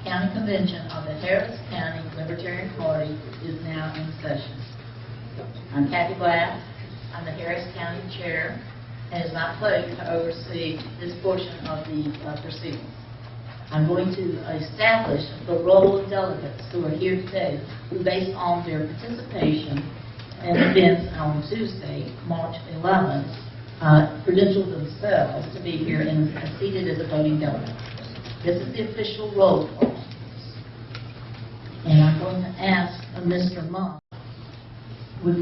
County Convention of the Harris County Libertarian Party is now in session. I'm Kathy Glass. I'm the Harris County Chair, and it's my pleasure to oversee this portion of the proceedings. I'm going to establish the role of delegates who are here today, who, based on their participation in events on Tuesday, March 11th, credentialed themselves to be here and are seated as a voting delegate. This is the official roll call. And I'm going to ask Mr. Monk.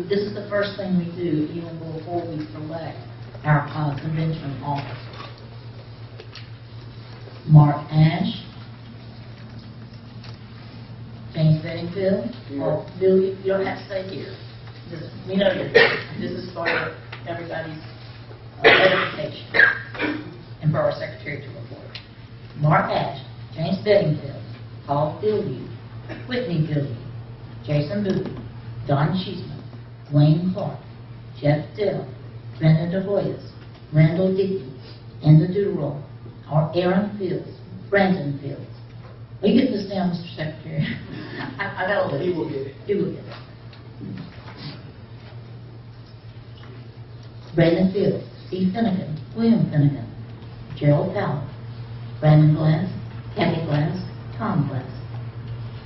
This is the first thing we do even before we select our convention officer. Mark Ash, James Bedingfield, or Bill, you don't have to stay here. We know you're here. This is for everybody's edification and for our secretary to report. Mark Ash, James Bedingfield, Paul Billieu, Whitney Billieu, Jason Booth, Don Cheeseman, Wayne Clark, Jeff Dill, Brenda DeHoyas, Randall Dickey, and the Duderall, or Aaron Fields, Brandon Fields. Will you get this down, Mr. Secretary? I got a list. He will get it. He will get it. Brandon Fields, Steve Finnegan, William Finnegan, Gerald Powell, Brandon Glass, Kathy Glass, Tom Glass,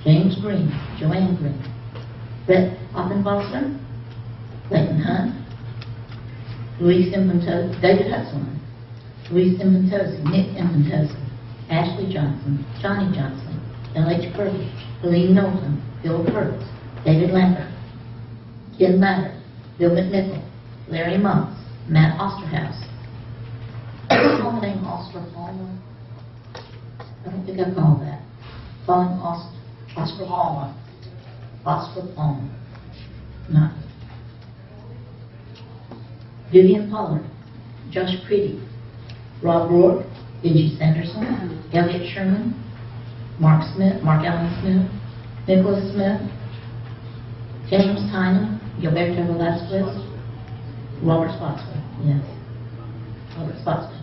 James Green, Joanne Green, Brett Offenbosser, Clayton Hunt, Louise Impentosi, David Hudson, Louise Impentosi, Nick Impentosi, Ashley Johnson, Johnny Johnson, L.H. Curtis, Helene Knowlton, Bill Curtis, David Lambert, Ken Matter, Bill McNichol, Larry Monks, Matt Osterhouse. Did I call the name Osterhalmer? I don't think I called that. Calling Osterhalmer. Osterhalmer. No. Vivian Pollard, Josh Pretty, Rob Rourke, Benji Sanderson, Elliot Sherman, Mark Allen Smith, Nicholas Smith, James Tynan, Gilberto Velasquez, Robert Spotswood. Yes. Robert Spotswood.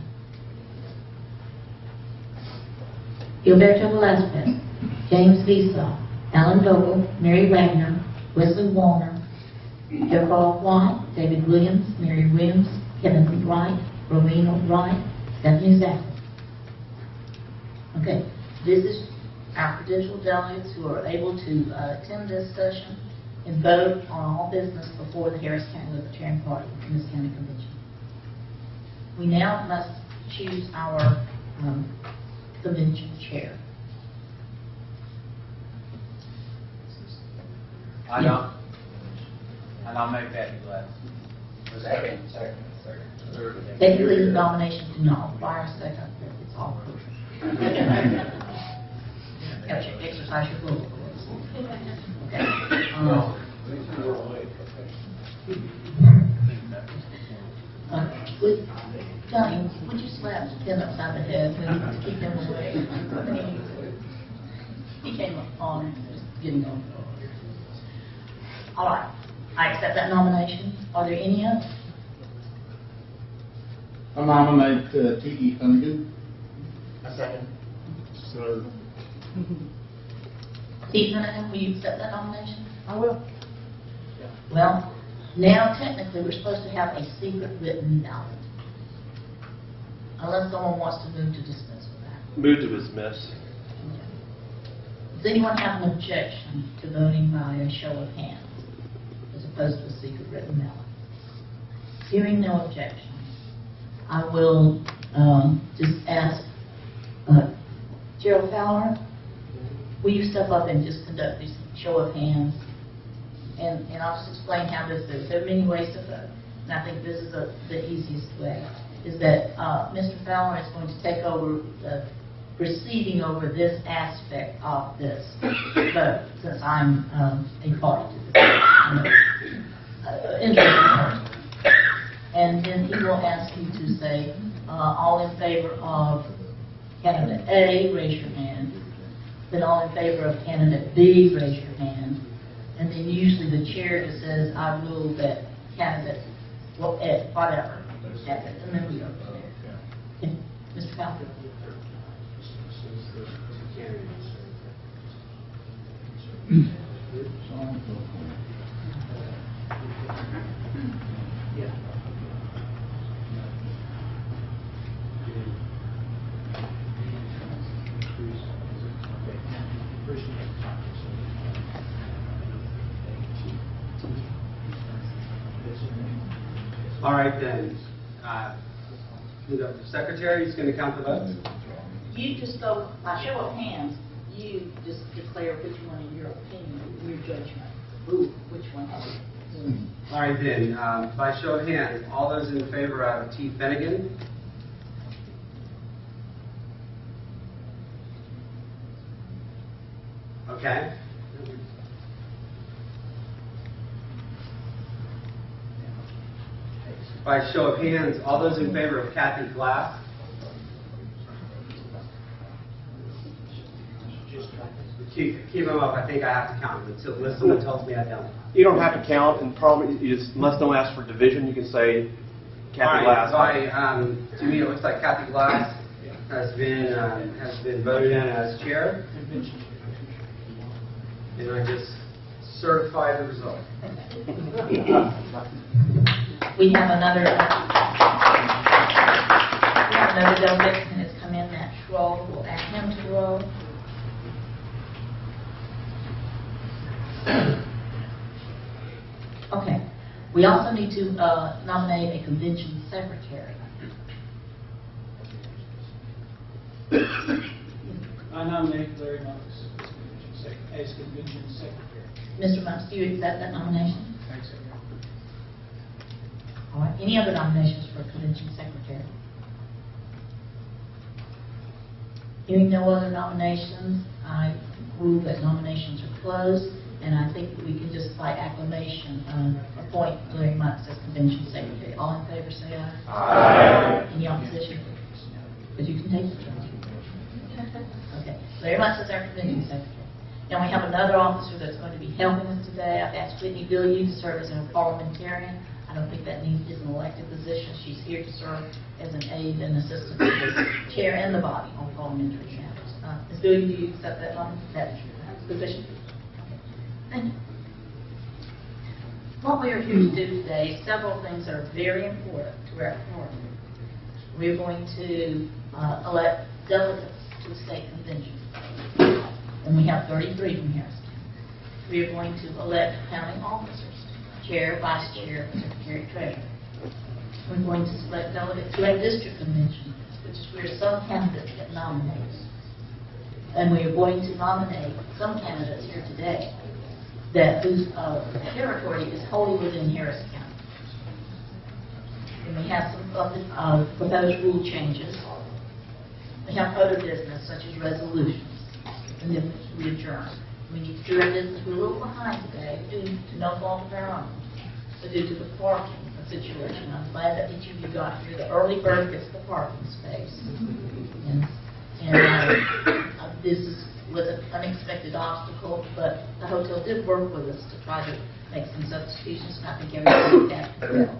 Gilberto Velasquez, James Visa, Alan Vogel, Mary Wagner, Wesley Warner, Joe White, David Williams, Mary Williams, Kevin Wright, Rowena Wright, Stephanie Zachary. Okay, this is our credential delegates who are able to attend this session and vote on all business before the Harris County Libertarian Party in this county convention. We now must choose our convention chair. I nominate Kathy Glass. Second. Technically, the nomination do not require a second. It's all crucial. Exercise your will, of course. Okay. Johnny, would you slap him upside the head and keep him away? He came on, just getting on. All right. I accept that nomination. Are there any others? I nominate T.E. Finnegan. A second. So, Steve Finnegan, will you accept that nomination? I will. Well, now technically we're supposed to have a secret written ballot. Unless someone wants to move to dismiss with that. Move to dismiss. Does anyone have an objection to voting by a show of hands as opposed to a secret written ballot? Hearing no objection, I will just ask Gerald Fowler, will you step up and just conduct this show of hands? And I'll just explain how this is. There are many ways to vote, and I think this is the easiest way, is that Mr. Fowler is going to take over the proceeding over this aspect of this vote, since I'm a party to this. Interesting person. And then he will ask you to say, all in favor of candidate A, raise your hand. Then all in favor of candidate B, raise your hand. And then usually the chair just says, I rule that candidate, well, whatever. And then we go from there. Okay. Mr. Fowler. All right then. The secretary is going to count the votes. You just go, by show of hands, you just declare which one in your opinion, your judgment, which one has it. All right then. By show of hands, all those in favor of T. Finnegan? Okay. By show of hands, all those in favor of Kathy Glass? Keep them up. I think I have to count them until someone tells me I don't. You don't have to count, and probably unless no one asks for division, you can say Kathy Glass. To me, it looks like Kathy Glass has been voted in as chair, and I just certify the result. We have another delegate and has come in, Matt Schroll. We'll ask him to roll. Okay. We also need to nominate a convention secretary. I nominate Larry Monks as convention secretary. Mr. Monks, do you accept that nomination? Thanks, Senator. All right. Any other nominations for convention secretary? Hearing no other nominations, I rule that nominations are closed, and I think we can just by acclamation appoint Larry Monks as convention secretary. All in favor, say aye. Aye. Any opposition? Because you can take the job. Okay. Larry Monks is our convention secretary. Now we have another officer that's going to be helping us today. I've asked Whitney Billieu to serve as a parliamentarian. I don't think that is an elected position. She's here to serve as an aide and assistant to the chair and the body on parliamentary matters. Ms. Billieu, do you accept that position? Okay. Thank you. What we are here to do today, several things are very important to our party. We're going to elect delegates to the state convention. And we have 33 from Harris County. We are going to elect county officers, chair, vice chair, secretary, treasurer. We're going to select delegates to our district convention, which is where some candidates get nominated. And we are going to nominate some candidates here today whose territory is wholly within Harris County. And we have some proposed rule changes. We have other business such as resolutions. And then we adjourn. We need to do our business. We're a little behind today due to no fault of our own, but due to the parking situation. I'm glad that each of you got here. The early bird gets the parking space. And this was an unexpected obstacle, but the hotel did work with us to try to make some substitutions, and I think everything worked out well.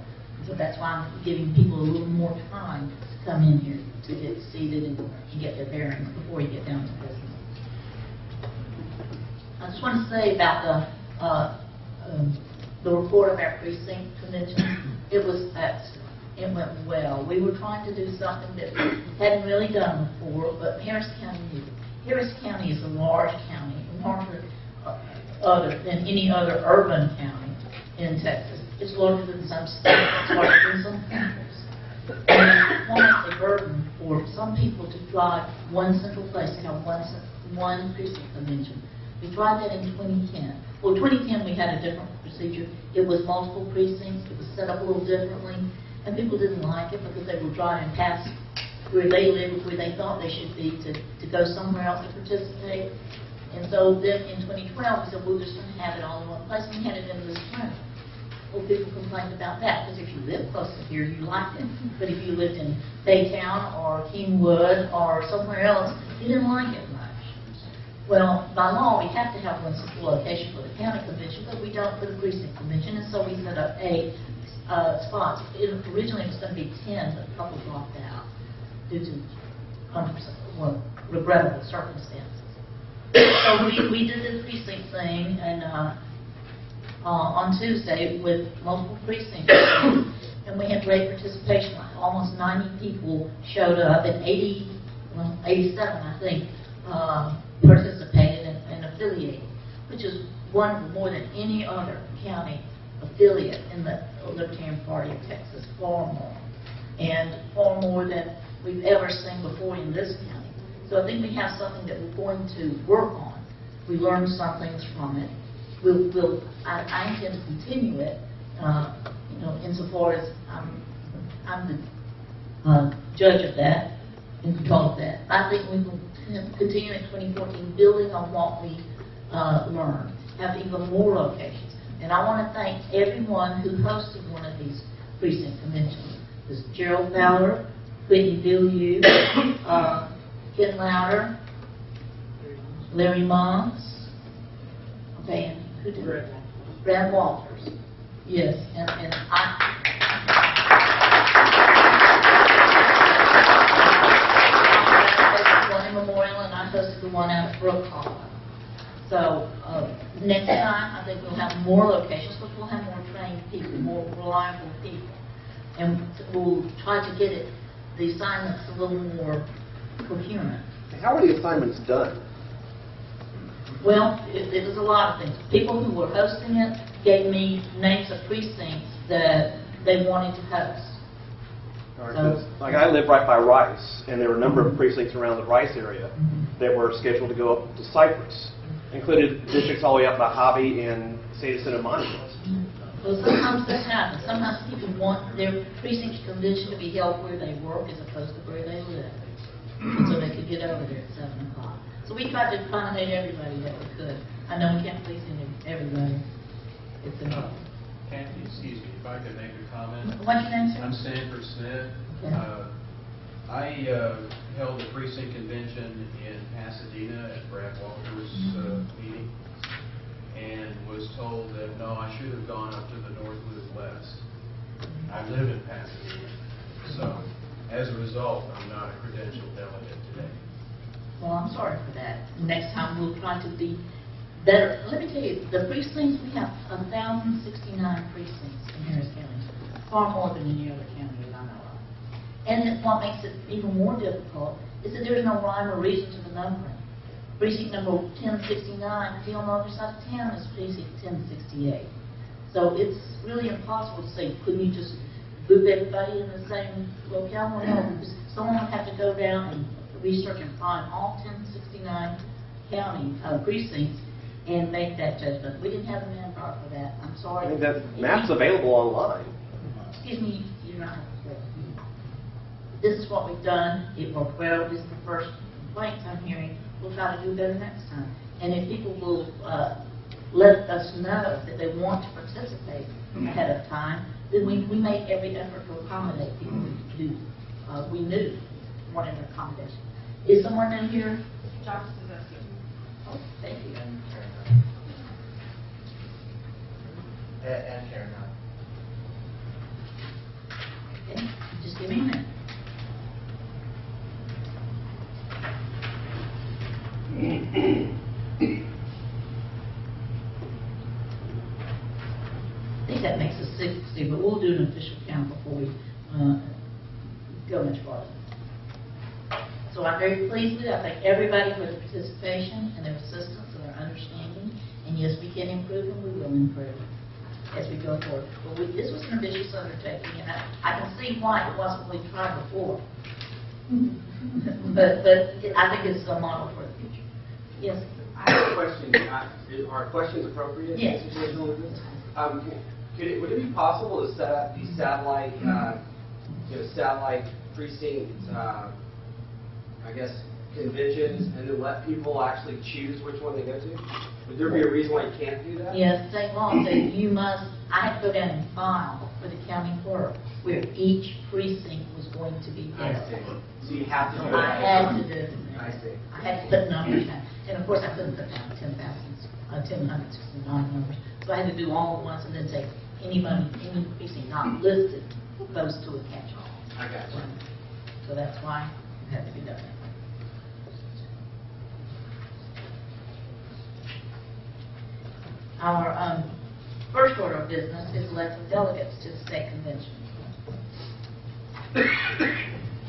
So that's why I'm giving people a little more time to come in here to get seated and get their bearings before you get down to business. I just want to say about the report of our precinct convention. It went well. We were trying to do something that we hadn't really done before, but Harris County is a large county, larger than any other urban county in Texas. It's larger than some states, it's larger than some counties. And it's quite a burden for some people to drive one central place to have one precinct convention. We tried that in 2010. Well, 2010 we had a different procedure. It was multiple precincts. It was set up a little differently. And people didn't like it because they were driving past where they lived, where they thought they should be, to go somewhere else to participate. And so then in 2012 we said, we're just going to have it all in one place. And we had it in this room. Well, people complained about that because if you live close to here, you liked it. But if you lived in Baytown or Kingwood or somewhere else, you didn't like it much. Well, by law, we have to have one central location for the county convention, but we don't for the precinct convention, and so we set up 8 spots. Originally, it was going to be 10, but a couple dropped out due to regrettable circumstances. So we did the precinct thing, and, on Tuesday with multiple precincts, and we had great participation. Like almost 90 people showed up, and 87, I think, participated and affiliated, which is wonderful, more than any other county affiliate in the Libertarian Party of Texas, far more, and far more than we've ever seen before in this county. So I think we have something that we're going to work on. We learned some things from it. I intend to continue it, insofar as I'm the judge of that, in control of that. I think we will continue in 2014, building on what we learned, have even more locations. And I want to thank everyone who hosted one of these precinct conventions. This Gerald Fowler, Whitney Villieu, Ken Louder, Larry Monks, okay, and who did it? Brad Walters. Yes, and I hosted one in Memorial, and I hosted the one out at Brook, Colorado. So next time, I think we'll have more locations, but we'll have more trained people, more reliable people. And we'll try to get the assignments a little more coherent. How are the assignments done? Well, it was a lot of things. People who were hosting it gave me names of precincts that they wanted to host. All right, 'cause, like I live right by Rice, and there were a number of precincts around the Rice area that were scheduled to go up to Cypress. Included districts all the way up by Hobby and San Jacinto Monument. Well, sometimes this happens. Sometimes people want their precinct convention to be held where they work as opposed to where they live, so they could get over there at 7 o'clock. So we tried to accommodate everybody that we could. I know we can't please everybody. It's enough. Kathy, excuse me, if I could make a comment. What's your name, sir? I'm Sanford Smith. Okay. I held the precinct convention in Pasadena at Brad Walker's meeting, and was told that, no, I should have gone up to the North Loop West. I live in Pasadena, so as a result, I'm not a credentialed delegate today. Well, I'm sorry for that. Next time we'll try to be better. Let me tell you, the precincts, we have 1,069 precincts in Harris County, far more than any other county that I know of. And what makes it even more difficult is that there is no rhyme or reason to the numbering. Precinct number 1069, the on the other side of town is precinct 1068. So it's really impossible to say, couldn't you just group everybody in the same locale? Well, no, because someone would have to go down and research and find all 1069 county precincts and make that judgment. We didn't have the manpower for that. I'm sorry. I think that map's available online. Excuse me, you're not. This is what we've done. It worked well. This is the first complaints I'm hearing. We'll try to do better next time. And if people will let us know that they want to participate ahead of time, then we make every effort to accommodate people who we knew wanted accommodation. Is someone in here? Dr. Suzuki. Oh, thank you. And Karen. Okay, just give me a minute. I think that makes us 60, but we'll do an official count before we go much farther. So I'm very pleased with it. I thank everybody for their participation and their assistance and their understanding. And yes, we can improve and we will improve as we go forward. But this was an ambitious undertaking, and I can see why it wasn't what we tried before. but I think it's a model for the future. Yes. I have a question. Are questions appropriate? Yes. Would it be possible to set up these satellite, satellite precinct, conventions, and then let people actually choose which one they go to? Would there be a reason why you can't do that? Yes, state law says you must, I had to go down and file for the county clerk where each precinct was going to be I held. see. So you have to do it. I had to do it. I see. I had to put numbers down. And of course, I couldn't put down 10,069 numbers. So I had to do all at once and then say anybody, any precinct not listed goes to a catch-all. I got you. So that's why it had to be done. Our first order of business is electing delegates to the state convention.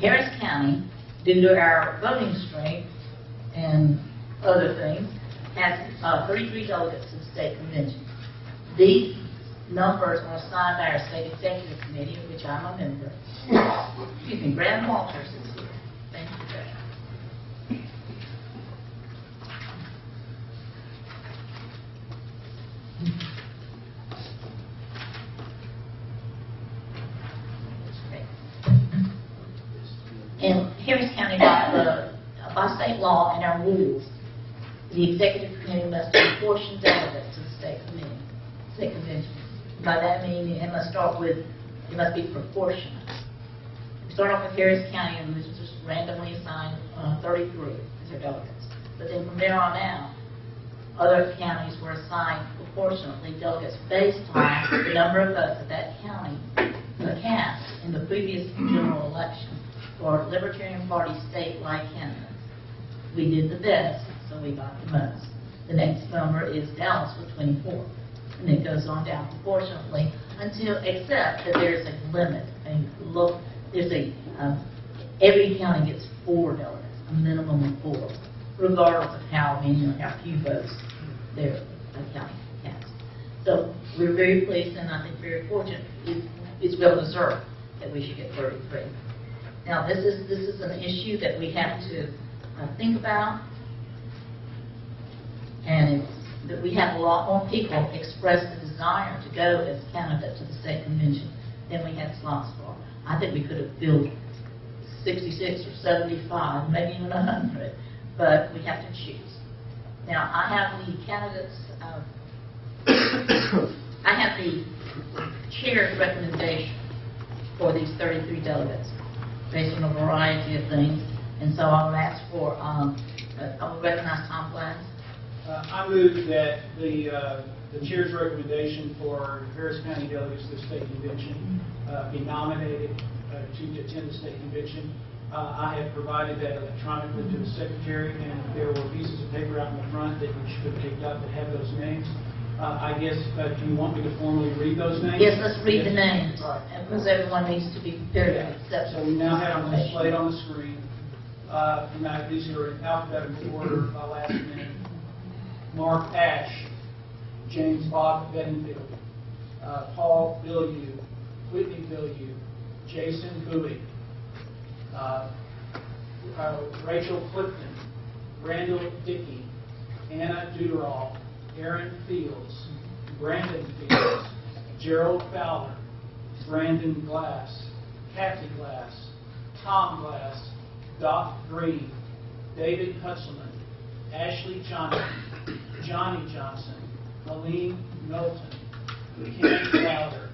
Harris County, due to our voting strength and other things, has 33 delegates to the state convention. These numbers are assigned by our state executive committee, of which I'm a member. Excuse me, Brad Walters is here. Thank you, Brad. In Harris County, by state law and our rules, the executive committee must apportion delegates to the state convention. By that I mean it must be proportionate. We start off with Harris County and we just randomly assign 33 as their delegates. But then from there on out, other counties were assigned proportionately delegates based on the number of votes that that county cast in the previous general election for Libertarian Party statewide candidates. We did the best, so we got the most. The next number is Dallas with 24. And it goes on down proportionately except that there's a limit. Every county gets 4 delegates, a minimum of 4, regardless of how many or how few votes their county cast. So we're very pleased and I think very fortunate. It's well deserved that we should get 33. Now this is an issue that we have to think about, and it's that we have a lot more people express the desire to go as candidates to the state convention than we had slots for. I think we could have filled 66 or 75, maybe even 100, but we have to choose. Now, I have the candidates, I have the chair's recommendation for these 33 delegates based on a variety of things, and so I would ask for, I would recognize Tom Glass. I move that the chair's recommendation for Harris County delegates to the state convention be nominated to attend the state convention. I have provided that electronically to the secretary, and there were pieces of paper out in the front that you should have picked up that have those names. I guess, do you want me to formally read those names? Yes, let's read the names, Right. because everyone needs to be prepared to accept. So we now have them displayed on the screen. These are in alphabetical order by last name. Mark Ash, James Bob Bedingfield, Paul Bilyeu, Whitney Bilyeu, Jason Bowie, Rachel Clifton, Randall Dickey, Anna Duderall, Aaron Fields, Brandon Fields, Gerald Fowler, Brandon Glass, Kathy Glass, Tom Glass, Doc Green, David Hutzelman, Ashley Johnson, Johnny Johnson, Helene Milton, Ken Crowder,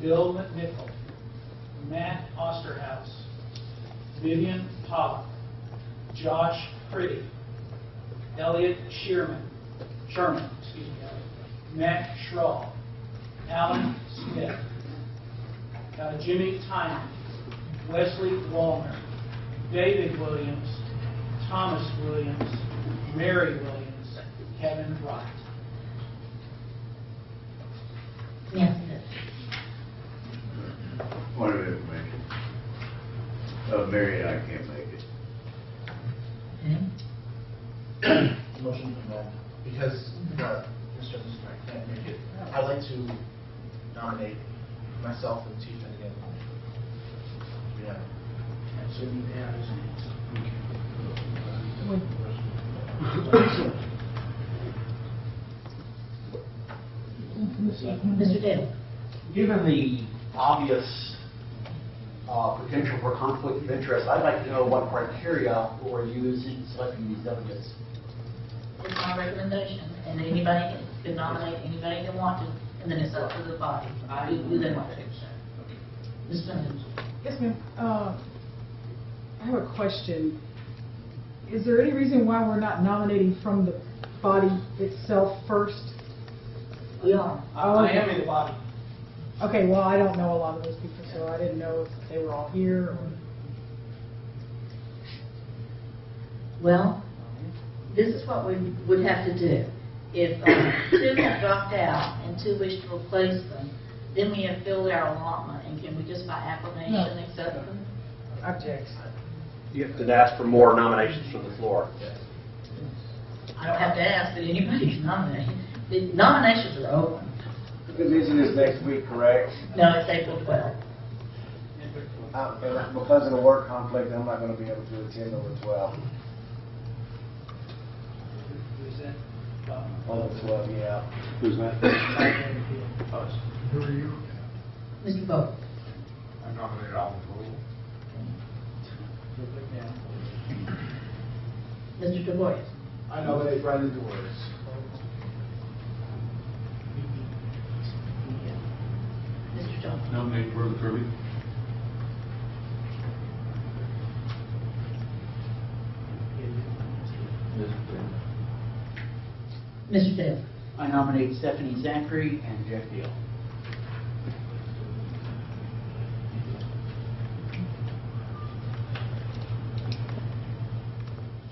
Bill McNichol, Matt Osterhaus, Vivian Pollock, Josh Pretty, Elliot Sherman, Matt Schraw, Alan Smith, Jimmy Tynan, Wesley Wallner, David Williams, Thomas Williams, Mary Williams, Kevin Wright. Yes. Point of information. Mary, I can't make it. Okay. Motion from that, because Mr. I can't make it. I'd like to nominate myself and T. Finnegan. Yeah. So you have Mr. Dale. Given the obvious potential for conflict of interest, I'd like to know what criteria were used in selecting these delegates. It's my recommendation, and anybody can nominate anybody they want to, and then it's up to the body who they want to accept. Ms. Finnegan. Yes, ma'am. I have a question. Is there any reason why we're not nominating from the body itself first? We are. I am in the body. Okay, well, I don't know a lot of those people, so I didn't know if they were all here or... Well, this is what we would have to do. If two have dropped out and two wish to replace them, then we have filled our allotment, and can we just by acclamation accept them? Objects. You have to ask for more nominations from the floor. I don't have to ask, but anybody can nominate. The nominations are open. The meeting is next week, correct? No, it's April 12th. Because of the work conflict, I'm not going to be able to attend on the 12th. Who's that? On the 12th, yeah. Who's that? Who are you? Mr. Vogt. I nominate Alan Cole. Mr. DeVoy. I nominate Brandon DeWords. Mr. Jones. Nominate Brother Kirby. Mr. Dale. I nominate Stephanie Zachary and Jeff Deal.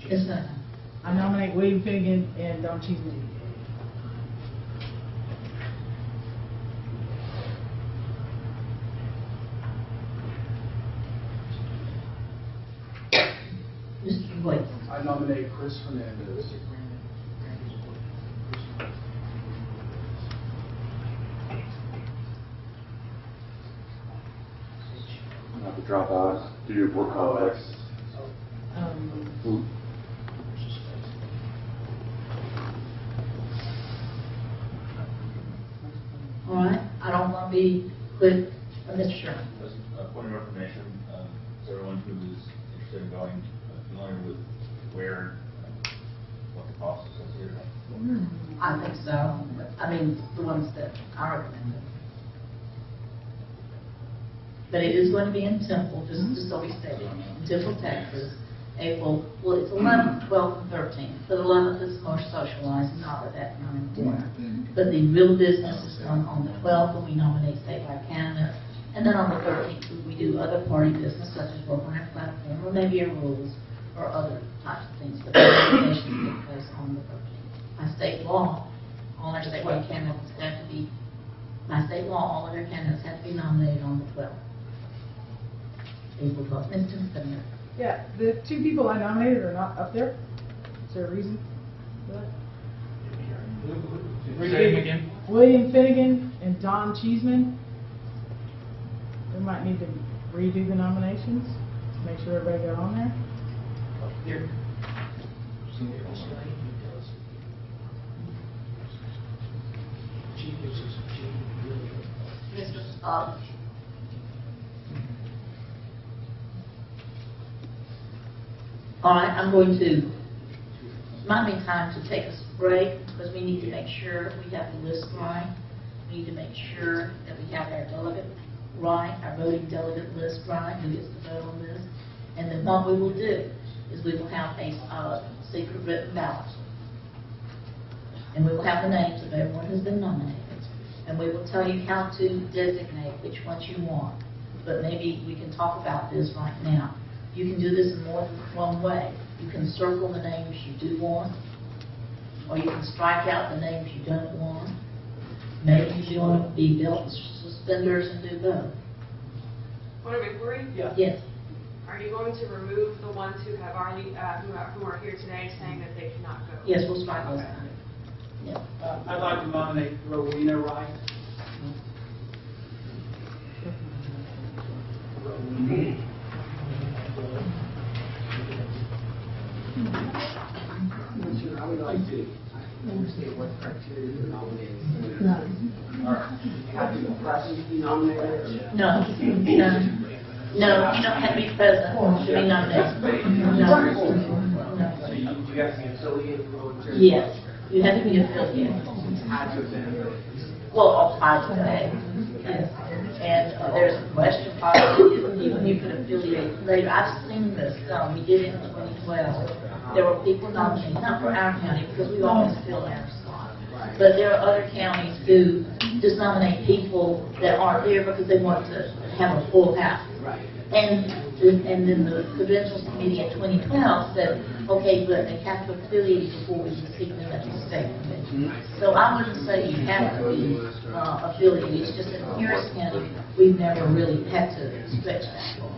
Yes, sir. I nominate William Finnegan and Don Cheeseman. Mr. DeVoy. I nominate Chris Hernandez. I have to drop out due to work conflicts. All right, I don't want to be quick. Mr. Sherman. Just a point of information, for everyone who is interested in going, familiar with where, what the cost associated with. I think so. I mean, the ones that I recommended. But it is going to be in Temple, just so we stated, in Temple, Texas, April, well, it's 11th, 12th, and 13th. But 11th is more socialized, not that that's not important. But the real business is done on the 12th, when we nominate statewide candidates. And then on the 13th, we do other party business, such as work on our platform, or maybe our rules, or other types of things. But the nominations take place on the 13th. By state law, all our statewide candidates have to be, by state law, all of our candidates have to be nominated on the 12th. April 12th. Mr. Finnegan. Yeah, the two people I nominated are not up there. Is there a reason for that? Say him again. William Finnegan and Don Cheeseman. We might need to redo the nominations, make sure everybody got on there. Here. Mr. Scott. All right, I'm going to, might be time to take a break, because we need to make sure we have the list right. We need to make sure that we have our delegate right, our voting delegate list right, who gets to vote on this. And then what we will do is we will have a secret written ballot. And we will have the names of everyone who's been nominated. And we will tell you how to designate which ones you want. But maybe we can talk about this right now. You can do this in more than one way. You can circle the names you do want, or you can strike out the names you don't want. Maybe you want to be belt and suspenders and do both. Want to be worried? Yeah. Yes. Are you going to remove the ones who have already, who are here today saying that they cannot go? Yes, we'll strike those Okay. out. Yeah. I'd like to nominate Rowena Wright. I would like to understand what criteria you're nominating. Have to be present to be nominated? No, no, you don't have to be present to be nominated. No. So you have to be affiliated with the Yes, you have to be affiliated. Had to have been. Well, applied today. Yes. And there's a question possibly even you could affiliate later. I've seen this done. We did it in 2012. There were people nominated, not for our county, because we always fill our slot. But there are other counties who just nominate people that aren't there because they want to have a full house. Right. And then the credentials committee in 2012 said, okay, but they have to affiliate before we can seek them at the state convention. So I wouldn't say you have to be affiliated. It's just in Harris County, we've never really had to stretch that far.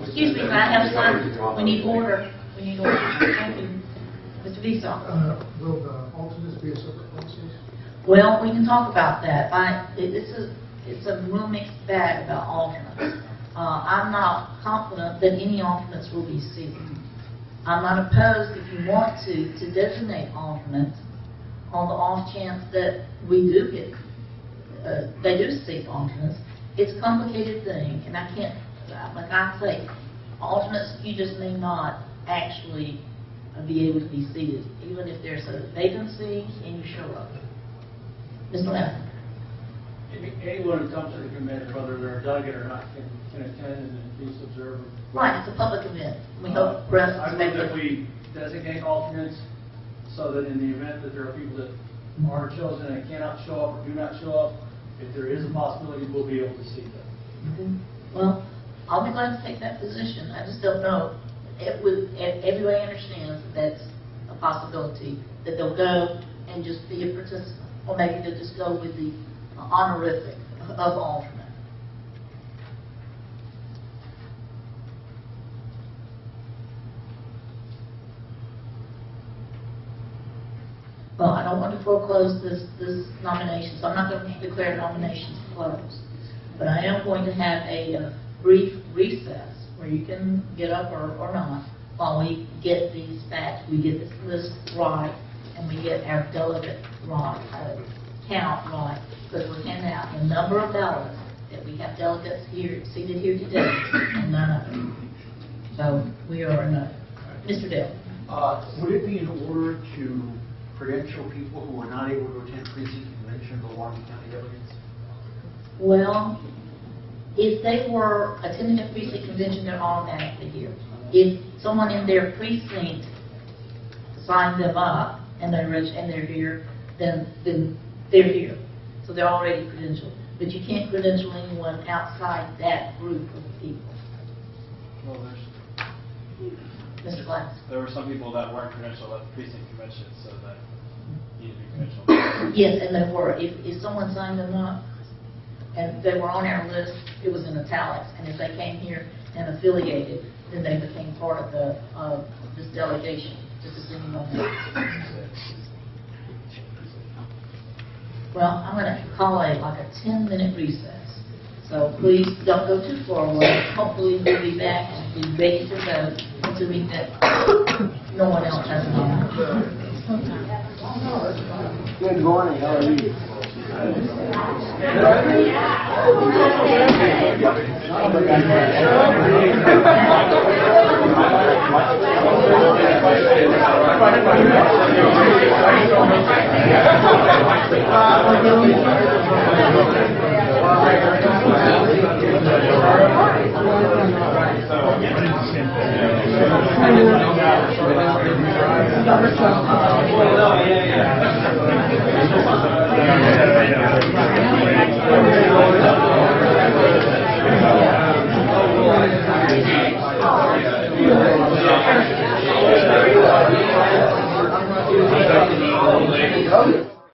Excuse me, can I have some? We need order. We need order. Thank you. Mr. Visa. Will the alternates be a separate process? Well, we can talk about that. It's a real mixed bag about alternates. I'm not confident that any alternates will be seated. I'm not opposed, if you want to designate alternates on the off chance that we do get, they do seat alternates. It's a complicated thing, and I can't, like I say, alternates, you just may not actually be able to be seated, even if there's a vacancy and you show up. Mr. Levin. Anyone who comes to the convention, whether they're a delegate or not, can attend and be observer. Right, it's a public event. We hope press. I move that we designate alternates so that in the event that there are people that are chosen and cannot show up or do not show up, if there is a possibility, we'll be able to see them. Well, I'll be glad to take that position. I just don't know. Everybody understands that that's a possibility, that they'll go and just be a participant. Or maybe they'll just go with the honorific of alternate. Well, I don't want to foreclose this nomination, so I'm not going to declare nominations closed. But I am going to have a brief recess where you can get up or not while we get these facts, we get this list right, and we get our delegate right, count right, because we're handing out a number of ballots that we have delegates here seated here today, and none of them. So we are a no. Mr. Dale. Would it be in order to credential people who are not able to attend precinct convention of the Washington County delegates? Well, if they were attending a precinct convention, they're automatically here. If someone in their precinct signed them up and they're here, then they're here. So they're already credentialed. But you can't credential anyone outside that group of people. Well, Mr. Glass. there were some people that weren't credentialed at the precinct convention, so that needed to be credentialed. Yes, and they were. If someone signed them up and they were on our list, it was in italics. And if they came here and affiliated, then they became part of this delegation. Just as anyone else. Well, I'm going to call a 10-minute recess. So please don't go too far away. Hopefully we'll be back and be ready to go until we get no one else has an opportunity. Good morning, how are you?